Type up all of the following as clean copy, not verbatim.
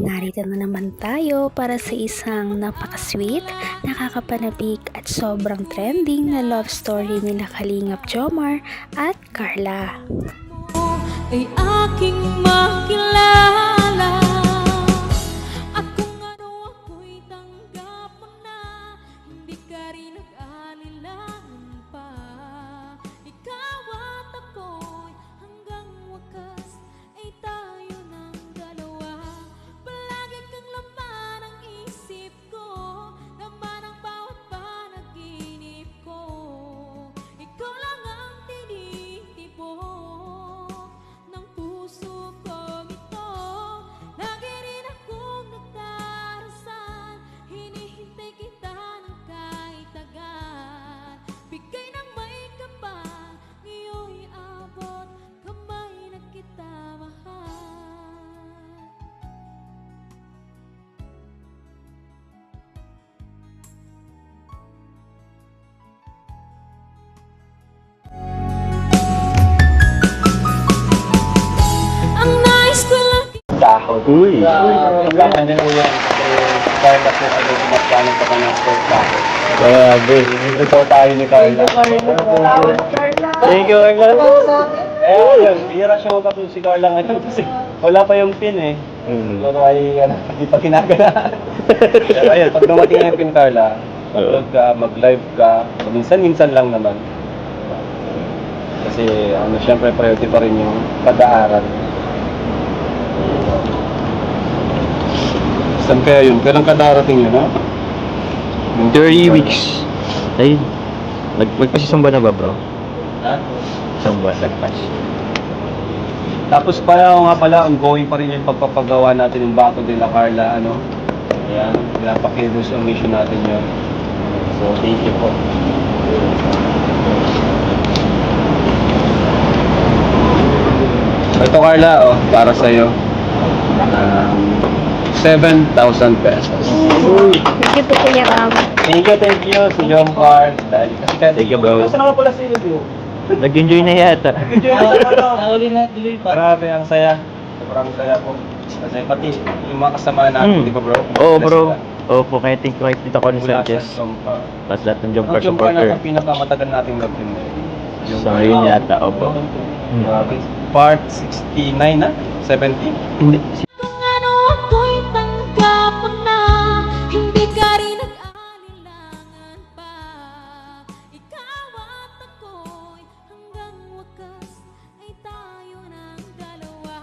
narito na naman tayo para sa isang napaka-sweet, nakakapanabik at sobrang trending na love story nila Kalingap Jomar at Carla. Ay aking makilala at kung ano ako'y tanggap mo na, hindi ka rin nag-alilangan pa. Ikaw at ako'y hanggang wakas ay tayo ng dalawa. Palagi kang laman ang isip ko, laman ang bawat panaginip ko. Ikaw lang ang tinitibok ng puso kong ito. Lagi rin akong nagdarasal, hinihintay kita ng kahit agad. Bigay ng may kapal, ngayon'y abot kamay na kita mahal. Ang nais ko lang Dahon. Uy! Laman na po yan. Carla po ano, kumaplano pa ka ng first dahon. Grabe. Ito tayo ni Carla. Thank you, Carla. Yun. Bihira siya magkapun si Carla ngayon kasi wala pa yung pin eh. Pero ay, hindi pa kinagana. Pero ayun, pag dumating na yung pin, Carla, mag-vlog ka, mag-live ka, minsan-minsan lang naman. Kasi, syempre, priority pa rin yung pag-aaral. Saan kaya yun? Kailan ka darating yun, ha? 30 weeks. Ayun. Magpasisang ba na ba, bro? Ha? Isang buwan, nagpas. Tapos nga pala, ongoing pa rin yung pagpapagawa natin ng Bato de la Carla, ano? Ayan, pinapakilos ang mission natin yun. So, thank you po. Ito, Carla, oh, para sa'yo. 7,000 pesos. Thank you po, Kuya Ram. Thank you, si John Carl. Thank you, bro. Saan naman pala si Ilio? Nag-enjoy na yata. Grabe, ang saya. Sobrang saya po. Kasi pati yung mga kasama natin, di ba bro? Oo, bro. Opo, kaya thank you kay Tita Connie Sanchez. Tapos lahat ng Jumper Ang Jumper na supporter. ang pinakamatagal nating love team. So, yun yata, opo. Grabe. Part 69 na? 70? Hindi. kung ano ako'y tanggap mo na, hindi ka rin nag-alilangan pa. Ikaw at ako'y hanggang wakas ay tayo ng dalawa.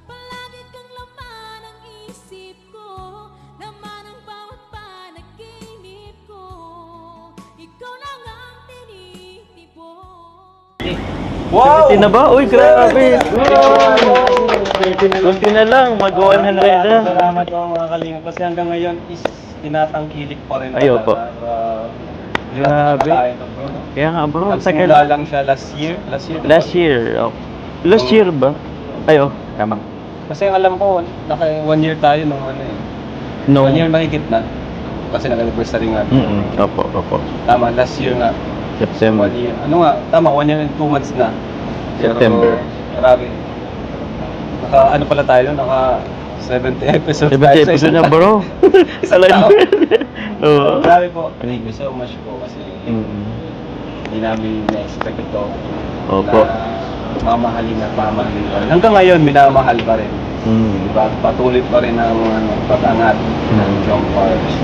Palagi kang laman ang isip ko, laman ang bawat panaginip ko. Ikaw lang ang tinitibok. Wow! Kunti na ba? Uy, grabe! Kunti na lang, mag-100 na. Salamat po mga kalingap. Kasi hanggang ngayon is tinatangkilik pa rin. Ay, opo. Grabe. Kaya nga, bro, ang tagal. Nagsimula lang siya last year. Last year. Oh. Last year ba? Ayo, tama. Kasi alam ko, naka 1 year tayo nung ano eh. No. 1 year mahigit na. Kasi nag-anniversary nga. Opo, opo. Tama, last year nga. September. 1 year. Ano nga, tama, 1 year and 2 months na. September. Grabe. Ano pala tayo? Naka 70 episodes. 70 episode na, bro. Isang taon. Oo. Grabe po. Thank you so much po kasi Mm. hindi namin na-expect ito. Opo. Na mamahalin at mamahalin pa rin. Hanggang ngayon, minamahal pa rin. Diba? Patuloy pa rin ang pag-angat ng Jong Cars.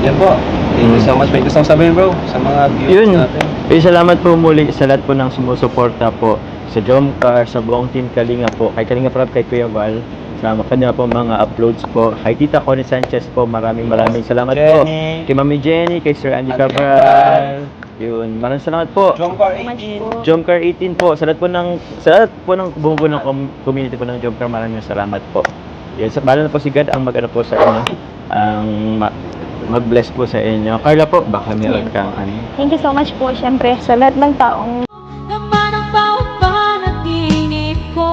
Yan po. Thank you so much. May gusto kong sabihin bro sa mga viewers Yun. natin. Salamat po muli sa lahat po ng sumusuporta po sa Jomcar, sa buong team Kalinga po, kay Kalinga Prab, kay Kuya Val, sa kanya po mga uploads po, kay Tita Connie Sanchez po, maraming salamat po. Jenny. Kay Mami Jenny, kay Sir Andy Andy Cabral. Yun, maraming salamat po. Jong Car 18. Jomcar 18 po, sa lahat po ng bumubuo ng community po ng Jomcar, maraming salamat po. Yan, bahala na po si God ang mag-ano po sa inyo, ang mag-bless po sa inyo. Carla po, baka meron kang ano. Thank you so much po, syempre, sa lahat ng taong Laman ang bawat panaginip ko,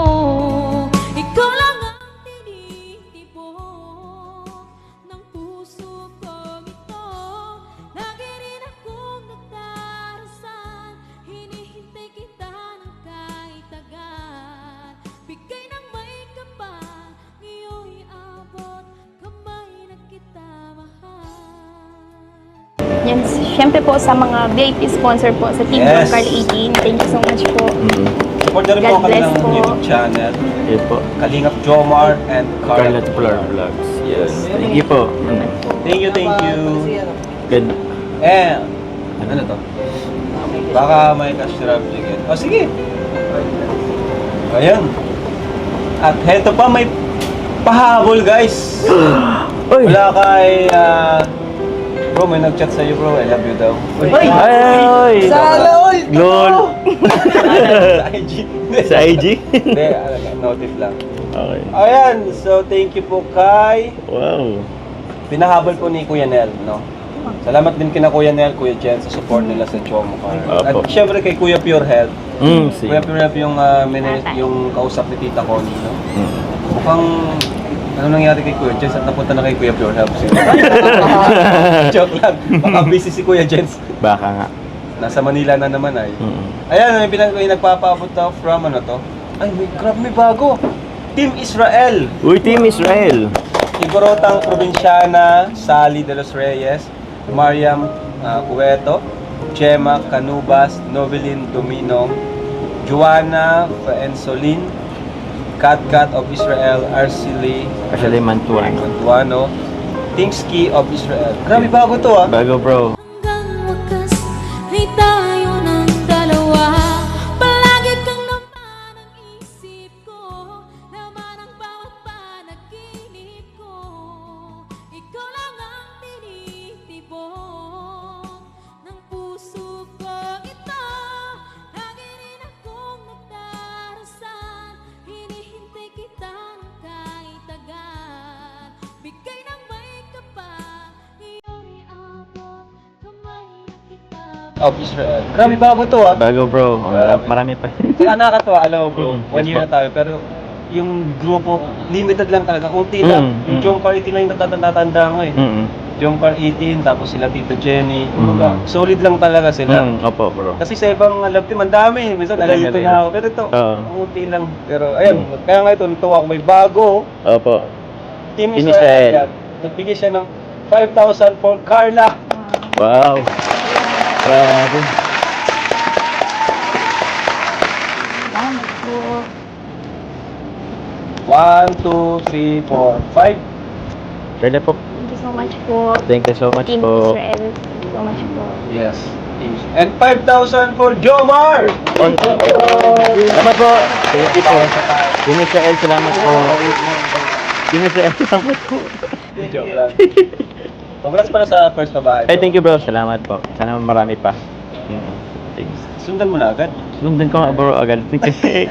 ikaw lang ang tinitibok ng puso kong ito. Lagi rin akong nagdarasal, hinihintay kita ng kahit agad. Bigay ng may kapal, ngayon'y Yan, syempre po sa mga VIP sponsor po sa Team Yes. Jomcar 18. Thank you so much po. Support na rin po God ang kanilang bless po. YouTube channel. Yes po. Kalingap Jomar and Carla Carla Flor Vlogs. Yes. Thank you po. Thank you, thank you. Good. Ano to? Baka may cash trap again. O sige. Ayan. At heto pa, may pahabol guys. Uy! Wala kay... bro, may nag-chat sa'yo bro. I love you daw. Ay! Sana all! Lol! Sa IG. Sa IG? Hindi, notif lang. Okay. Ayan, so thank you po kay... Wow. Pinahabol po ni Kuya Nel, no? Salamat din kina Kuya Nel, Kuya Jen sa support nila sa Jomcar. At Opo. syempre kay Kuya Pure Health. Si. Kuya Pure Health yung, yung kausap ni Tita Connie, no? Mukhang ano nangyari kay Kuya Jens at napunta na kay Kuya Pure Health. Joke lang, baka busy si Kuya Jens. Baka nga. Nasa Manila na naman ay. Ayan, may nagpapaabot na from ano to? Ay, may bago. Team Israel. Uy, Team Israel. Igorotang Probinsyana, Sally de los Reyes, Mariam Cueto, Chema Canubas, Novelin Domino, Joanna Faensolin, Katkat of Israel, Arceli Actually, Mantuan. Mantuano, Tingsky of Israel. Grabe bago to ah. Bago bro. Hanggang wakas ay tayo ng dalawa. Palagi kang laman ang isip ko, laman ang bawat panaginip ko. Ikaw lang ang tinitibok ng puso ko ito. Lagi rin akong nagdarasal, hinihintay kita ng kahit agad. Bigay ng may kapal, iyong iabot, kamay na kita. Of Israel. Grabe bago to ah. Bago bro. Marami pa. Saka nakakatawa, alam mo bro, Mm, 1 yes year po. na tayo, pero yung grupo, limited lang talaga. Kunti lang. Yung Jomcar 18 lang yung natatanda ko eh. Jomcar 18, tapos sila Tita Jenny. Kumbaga, solid lang talaga sila. Opo bro. Kasi sa ibang love team, ang dami. Minsan, nalilito na ako. Pero ito, Oo. kunti lang. Pero ayun, kaya nga ito, natuwa ako. May bago. Opo. Team Team Israel. Israel. Yan. Nagbigay siya ng 5,000 for Carla. Wow. Grabe. Salamat po. 1, 2, 3, 4, 5. Carla po. Thank you so much po. Thank you so much Team po. Israel. Thank you so much po. Yes. And 5,000 for Jomar! Salamat po. Thank you po. Team Israel, salamat po. Team Israel, salamat po. Joke lang. Congrats pala sa first babae. Ay, thank you bro. Salamat po. Sana marami pa. Thanks. Sundan mo na agad. Sundan ko nga bro agad. Kasi,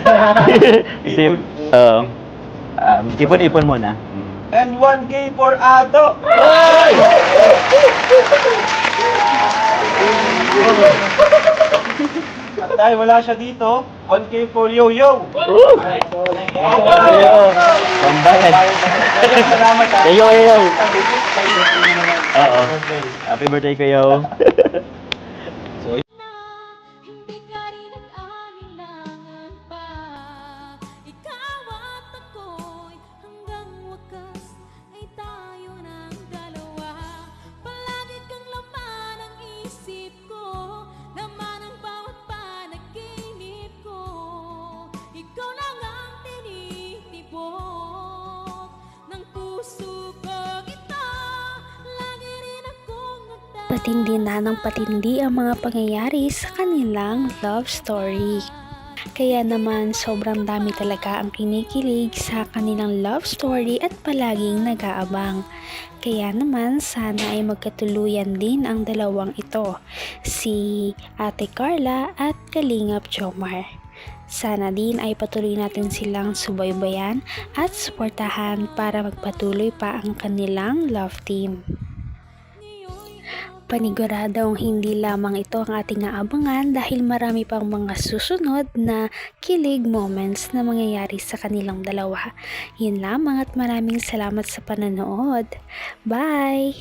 ipon-ipon muna. And 1K for Ato! At dahil wala siya dito, 1K for Yo-Yo! Pambayad. Salamat ha! Yo. Oo. Happy birthday kayo. Hindi ka rin nag-anilangan pa. Ikaw at ako'y hanggang wakas ay tayo ng dalawa. Palagi kang laman ang isip ko, laman ang bawat panaginip ko. Ikaw lang ang tinitibok ng puso ko ito. Lagi rin akong Patindi na ng patindi ang mga pangyayari sa kanilang love story. Kaya naman sobrang dami talaga ang kinikilig sa kanilang love story at palaging nag-aabang. Kaya naman sana ay magkatuluyan din ang dalawang ito, si Ate Carla at Kalingap Jomar. Sana din ay patuloy natin silang subaybayan at suportahan para magpatuloy pa ang kanilang love team. Paniguradong hindi lamang ito ang ating aabangan dahil marami pang mga susunod na kilig moments na mangyayari sa kanilang dalawa. Yun lamang at maraming salamat sa pananood. Bye!